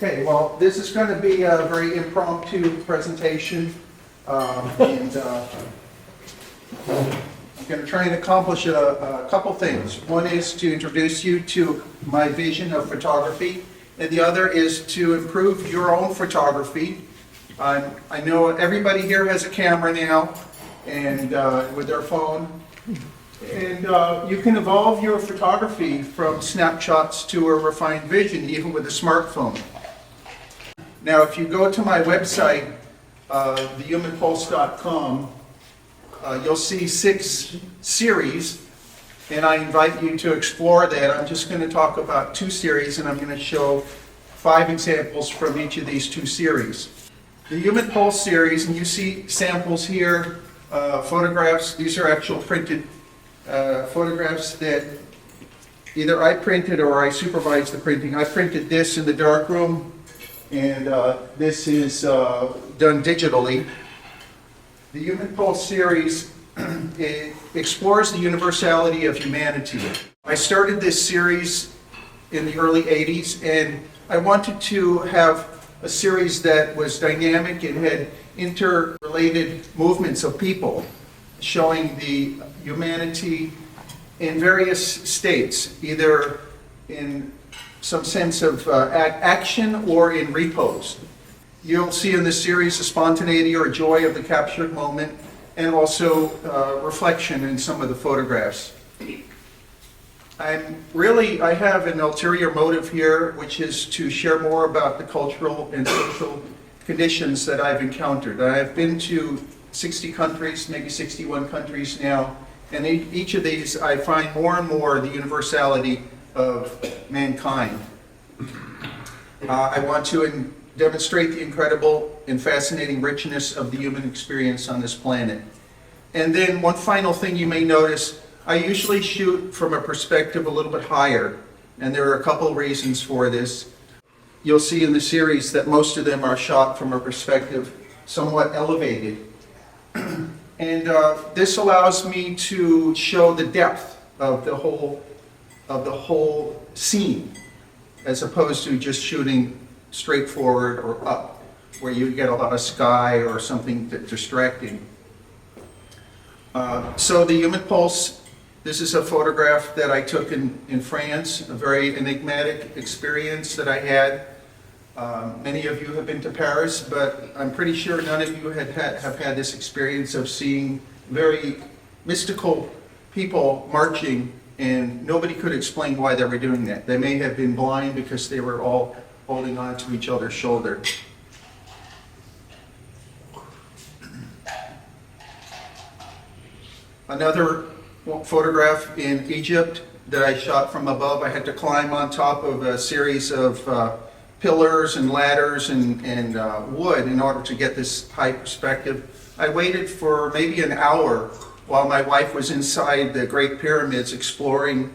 Okay, well, this is going to be a very impromptu presentation, and I'm going to try and accomplish a couple things. One is to introduce you to my vision of photography, and the other is to improve your own photography. I know everybody here has a camera now, and with their phone, and you can evolve your photography from snapshots to a refined vision, even with a smartphone. Now, if you go to my website, thehumanpulse.com, you'll see 6 series, and I invite you to explore that. I'm just going to talk about 2 series, and I'm going to show 5 examples from each of these 2 series. The Human Pulse series, and you see samples here, photographs. These are actual printed photographs that either I printed or I supervised the printing. I printed this in the darkroom, and this is done digitally. The Human Pulse series it explores the universality of humanity. I started this series in the early 80s, and I wanted to have a series that was dynamic and had interrelated movements of people, showing the humanity in various states, either in some sense of action or in repose. You'll see in this series the spontaneity or joy of the captured moment, and also reflection in some of the photographs. I have an ulterior motive here, which is to share more about the cultural and social conditions that I've encountered. I've been to 60 countries, maybe 61 countries now, and in each of these I find more and more the universality of mankind. I want to demonstrate the incredible and fascinating richness of the human experience on this planet. And then one final thing you may notice, I usually shoot from a perspective a little bit higher, and there are a couple reasons for this. You'll see in the series that most of them are shot from a perspective somewhat elevated. And this allows me to show the depth of the whole scene, as opposed to just shooting straight forward or up, where you get a lot of sky or something distracting. So the Human Pulse, this is a photograph that I took in France, a very enigmatic experience that I had. Many of you have been to Paris, but I'm pretty sure none of you have had this experience of seeing very mystical people marching, and nobody could explain why they were doing that. They may have been blind because they were all holding on to each other's shoulder. Another photograph in Egypt that I shot from above. I had to climb on top of a series of pillars and ladders and wood in order to get this high perspective. I waited for maybe an hour while my wife was inside the Great Pyramids exploring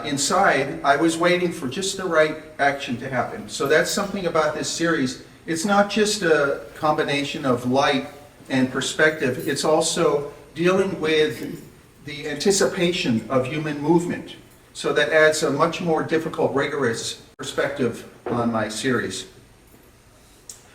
inside. I was waiting for just the right action to happen. So that's something about this series. It's not just a combination of light and perspective, it's also dealing with the anticipation of human movement. So that adds a much more difficult, rigorous perspective on my series.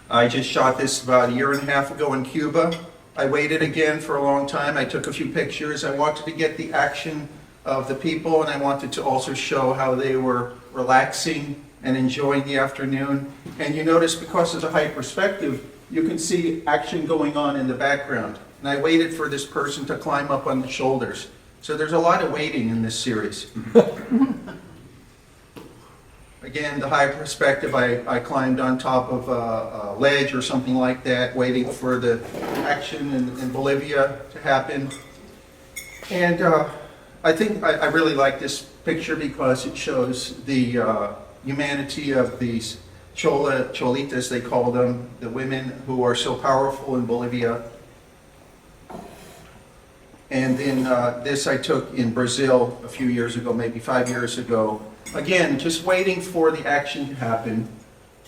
I just shot this about a year and a half ago in Cuba. I waited again for a long time. I took a few pictures. I wanted to get the action of the people, and I wanted to also show how they were relaxing and enjoying the afternoon. And you notice, because of the high perspective, you can see action going on in the background. And I waited for this person to climb up on the shoulders. So there's a lot of waiting in this series. Again, the high perspective, I climbed on top of a ledge or something like that, waiting for the action in Bolivia to happen. And I think I really like this picture because it shows the humanity of these cholitas, they call them, the women who are so powerful in Bolivia. And then this I took in Brazil a few years ago, maybe 5 years ago. Again, just waiting for the action to happen.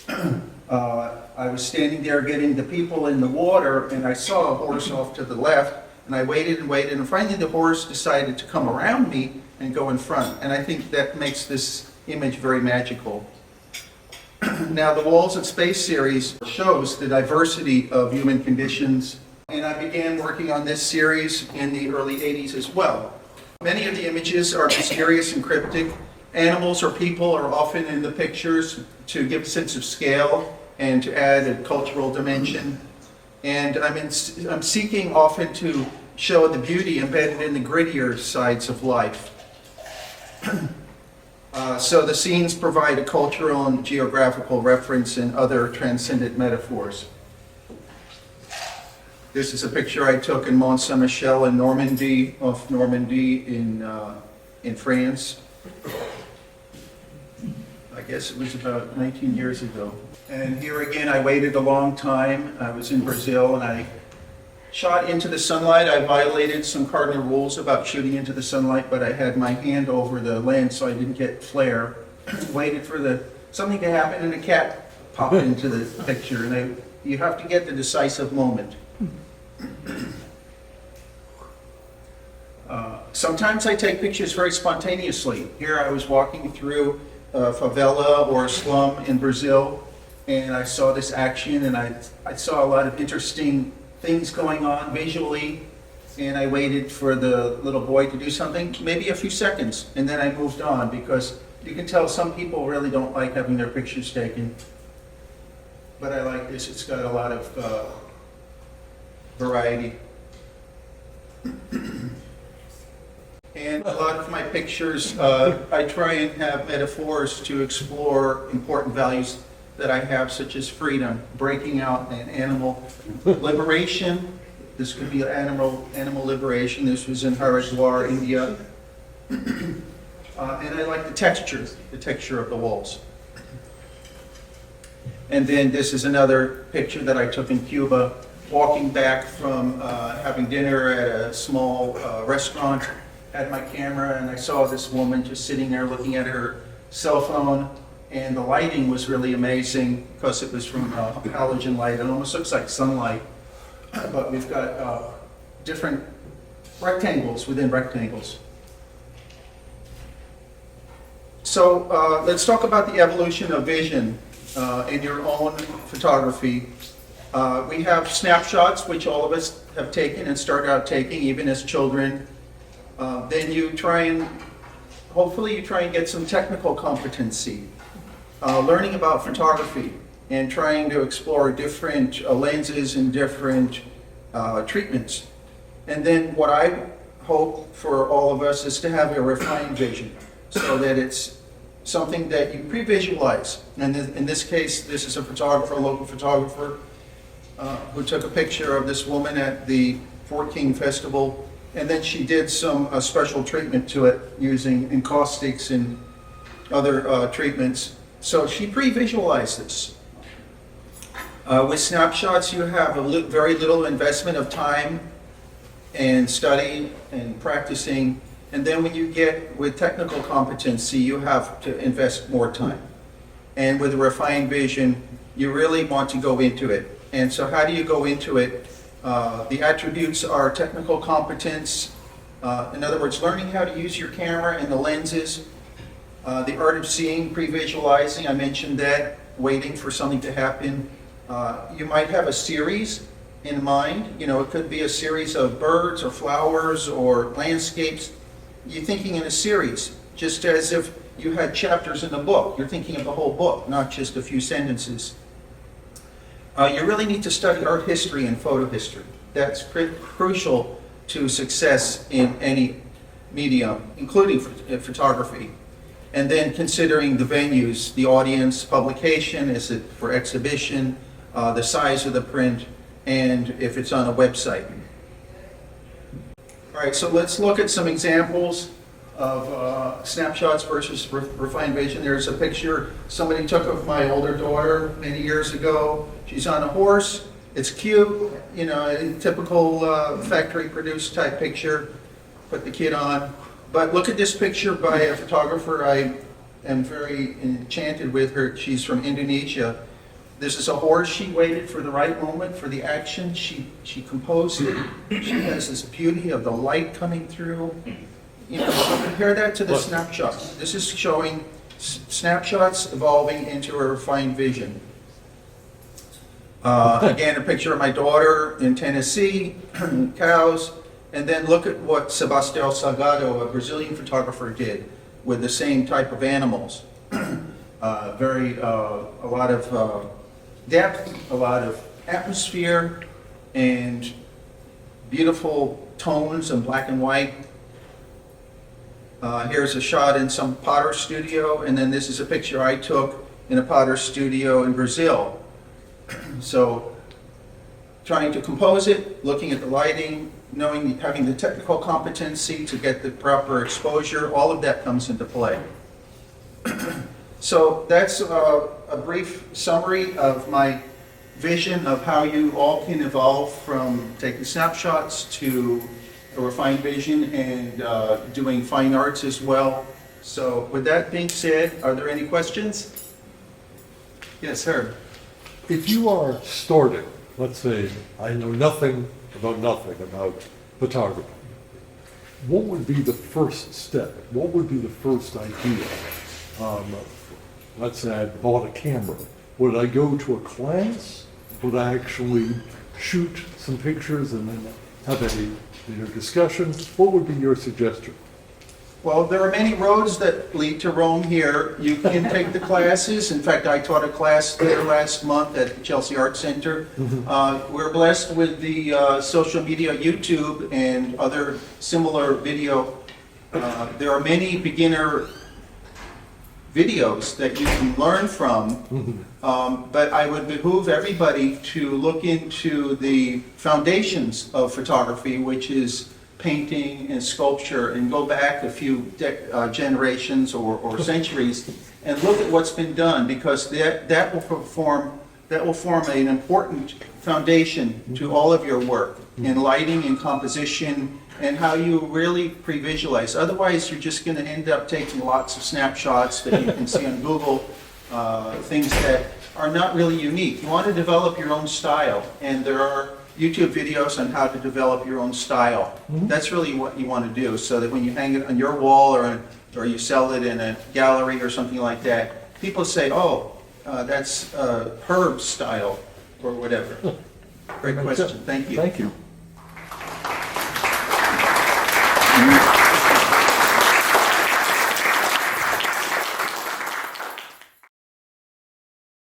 I was standing there getting the people in the water, and I saw a horse off to the left, and I waited and waited, and finally the horse decided to come around me and go in front. And I think that makes this image very magical. Now, the Walls of Space series shows the diversity of human conditions, and I began working on this series in the early 80s as well. Many of the images are mysterious and cryptic. Animals or people are often in the pictures to give a sense of scale and to add a cultural dimension. And I'm seeking often to show the beauty embedded in the grittier sides of life. So the scenes provide a cultural and geographical reference and other transcendent metaphors. This is a picture I took in Mont Saint-Michel in Normandy, off Normandy in France. I guess it was about 19 years ago. And here again, I waited a long time. I was in Brazil and I shot into the sunlight. I violated some cardinal rules about shooting into the sunlight, but I had my hand over the lens so I didn't get flare. Waited for something to happen and a cat popped into the picture. And you have to get the decisive moment. Sometimes I take pictures very spontaneously. Here I was walking through a favela or a slum in Brazil, and I saw this action, and I saw a lot of interesting things going on visually, and I waited for the little boy to do something, maybe a few seconds, and then I moved on, because you can tell some people really don't like having their pictures taken. But I like this. It's got a lot of variety. And a lot of my pictures, I try and have metaphors to explore important values that I have, such as freedom, breaking out, and animal liberation. This could be animal liberation. This was in Haridwar, India. And I like the texture of the walls. And then this is another picture that I took in Cuba, walking back from having dinner at a small restaurant. Had my camera and I saw this woman just sitting there looking at her cell phone, and the lighting was really amazing because it was from halogen light. It almost looks like sunlight, but we've got different rectangles within rectangles. So let's talk about the evolution of vision in your own photography. We have snapshots, which all of us have taken and started out taking, even as children. Then you try and, hopefully you try and get some technical competency, learning about photography and trying to explore different lenses and different treatments. And then what I hope for all of us is to have a refined vision, so that it's something that you pre-visualize. And in this case, this is a photographer, a local photographer, who took a picture of this woman at the Fort King Festival. And then she did some special treatment to it using encaustics and other treatments. So she pre-visualized this. With snapshots, you have very little investment of time and study and practicing. And then when you get with technical competency, you have to invest more time. And with a refined vision, you really want to go into it. And so how do you go into it? The attributes are technical competence, in other words, learning how to use your camera and the lenses, the art of seeing, pre-visualizing, I mentioned that, waiting for something to happen. You might have a series in mind. You know, it could be a series of birds or flowers or landscapes. You're thinking in a series, just as if you had chapters in a book. You're thinking of the whole book, not just a few sentences. You really need to study art history and photo history. That's crucial to success in any medium, including photography. And then considering the venues, the audience, publication, is it for exhibition, the size of the print, and if it's on a website. All right, so let's look at some examples of snapshots versus refined vision. There's a picture somebody took of my older daughter many years ago. She's on a horse. It's cute, you know, a typical factory-produced type picture. Put the kid on. But look at this picture by a photographer I am very enchanted with her. She's from Indonesia. This is a horse. She waited for the right moment for the action. She composed it. She has this beauty of the light coming through. You know, so compare that to the snapshot. This is showing Snapshots evolving into a refined vision. Again, a picture of my daughter in Tennessee, cows, and then look at what Sebastião Salgado, a Brazilian photographer, did with the same type of animals. A lot of depth, a lot of atmosphere, and beautiful tones in black and white. Here's a shot in some potter studio, and then this is a picture I took in a potter studio in Brazil. So, trying to compose it, looking at the lighting, having the technical competency to get the proper exposure, all of that comes into play. So that's a brief summary of my vision of how you all can evolve from taking snapshots to a refined vision and doing fine arts as well. So with that being said, are there any questions? Yes, sir. If you are starting, let's say, I know nothing about photography, what would be the first step? What would be the first idea? Let's say I bought a camera. Would I go to a class? Would I actually shoot some pictures and then have a discussion? What would be your suggestion? Well, there are many roads that lead to Rome here. You can take the classes. In fact, I taught a class there last month at the Chelsea Art Center. We're blessed with the social media, YouTube, and other similar video. There are many beginner videos that you can learn from, but I would behoove everybody to look into the foundations of photography, which is painting and sculpture, and go back a few generations or centuries and look at what's been done, because that will form an important foundation to all of your work in lighting and composition and how you really pre-visualize. Otherwise, you're just going to end up taking lots of snapshots that you can see on Google, things that are not really unique. You want to develop your own style, and there are YouTube videos on how to develop your own style. That's really what you want to do, so that when you hang it on your wall or you sell it in a gallery or something like that, people say, oh, that's Herb's style, or whatever. Great question. Thank you. Thank you.